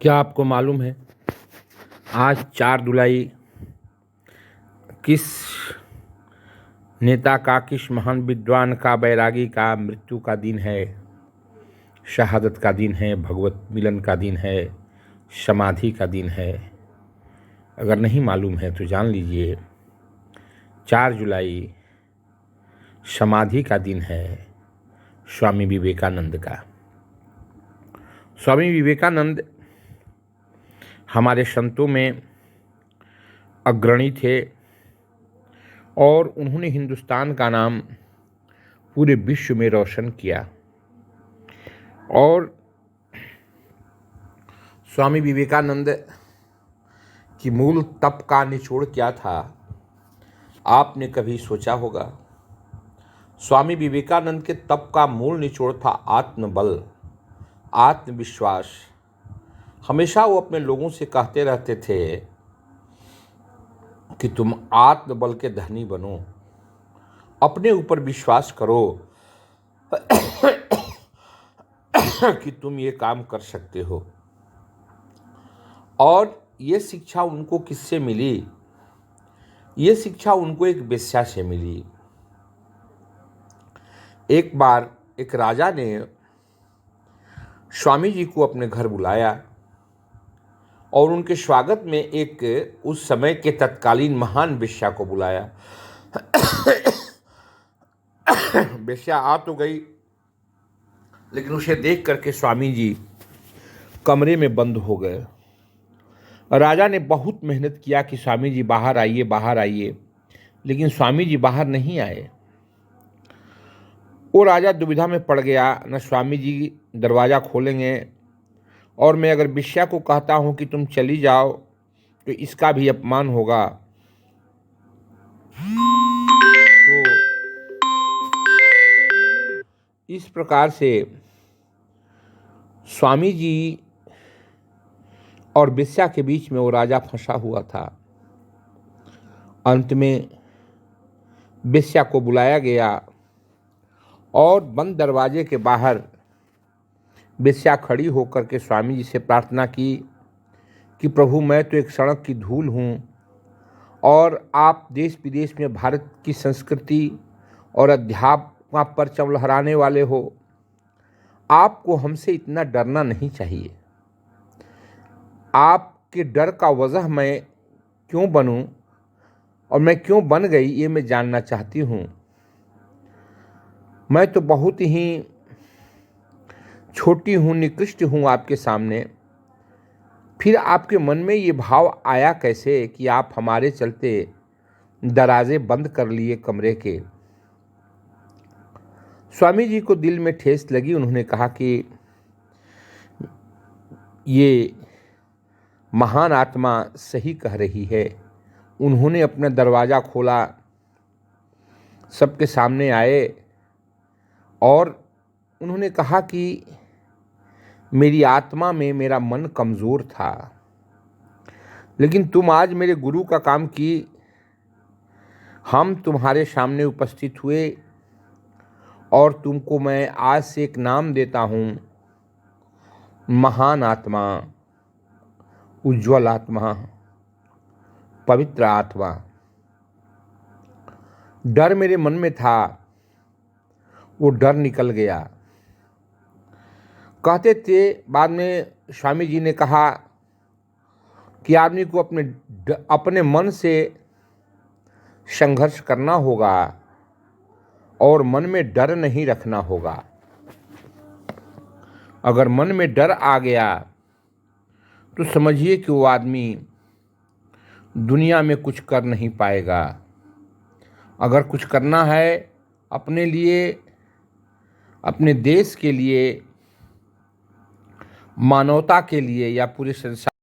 क्या आपको मालूम है आज 4 जुलाई किस नेता का, किस महान विद्वान का, बैरागी का मृत्यु का दिन है? शहादत का दिन है, भगवत मिलन का दिन है, समाधि का दिन है। अगर नहीं मालूम है तो जान लीजिए, 4 जुलाई समाधि का दिन है स्वामी विवेकानंद का। स्वामी विवेकानंद हमारे संतों में अग्रणी थे और उन्होंने हिंदुस्तान का नाम पूरे विश्व में रोशन किया। और स्वामी विवेकानंद की मूल तप का निचोड़ क्या था, आपने कभी सोचा होगा? स्वामी विवेकानंद के तप का मूल निचोड़ था आत्मबल, आत्मविश्वास। हमेशा वो अपने लोगों से कहते रहते थे कि तुम आत्मबल के धनी बनो, अपने ऊपर विश्वास करो कि तुम ये काम कर सकते हो। और ये शिक्षा उनको किससे मिली? ये शिक्षा उनको एक वेश्या से मिली। एक बार एक राजा ने स्वामी जी को अपने घर बुलाया और उनके स्वागत में एक उस समय के तत्कालीन महान वेश्या को बुलाया। वेश्या आ तो गई, लेकिन उसे देख करके स्वामी जी कमरे में बंद हो गए। राजा ने बहुत मेहनत किया कि स्वामी जी बाहर आइए, बाहर आइए, लेकिन स्वामी जी बाहर नहीं आए। वो राजा दुविधा में पड़ गया, न स्वामी जी दरवाज़ा खोलेंगे और मैं अगर वेश्या को कहता हूँ कि तुम चली जाओ तो इसका भी अपमान होगा। तो इस प्रकार से स्वामी जी और वेश्या के बीच में वो राजा फंसा हुआ था। अंत में वेश्या को बुलाया गया और बंद दरवाजे के बाहर वेश्या खड़ी होकर के स्वामी जी से प्रार्थना की कि प्रभु, मैं तो एक सड़क की धूल हूँ और आप देश विदेश में भारत की संस्कृति और अध्यात्म का परचम लहराने वाले हो। आपको हमसे इतना डरना नहीं चाहिए। आपके डर का वजह मैं क्यों बनूं और मैं क्यों बन गई, ये मैं जानना चाहती हूँ। मैं तो बहुत ही छोटी हूँ, निकृष्ट हूँ आपके सामने। फिर आपके मन में ये भाव आया कैसे कि आप हमारे चलते दरवाजे बंद कर लिए कमरे के? स्वामी जी को दिल में ठेस लगी। उन्होंने कहा कि ये महान आत्मा सही कह रही है। उन्होंने अपना दरवाज़ा खोला, सबके सामने आए और उन्होंने कहा कि मेरी आत्मा में मेरा मन कमज़ोर था, लेकिन तुम आज मेरे गुरु का काम की। हम तुम्हारे सामने उपस्थित हुए और तुमको मैं आज से एक नाम देता हूँ, महान आत्मा, उज्ज्वल आत्मा, पवित्र आत्मा। डर मेरे मन में था, वो डर निकल गया। कहते थे, बाद में स्वामी जी ने कहा कि आदमी को अपने मन से संघर्ष करना होगा और मन में डर नहीं रखना होगा। अगर मन में डर आ गया तो समझिए कि वो आदमी दुनिया में कुछ कर नहीं पाएगा। अगर कुछ करना है अपने लिए, अपने देश के लिए, मानवता के लिए या पूरे संसार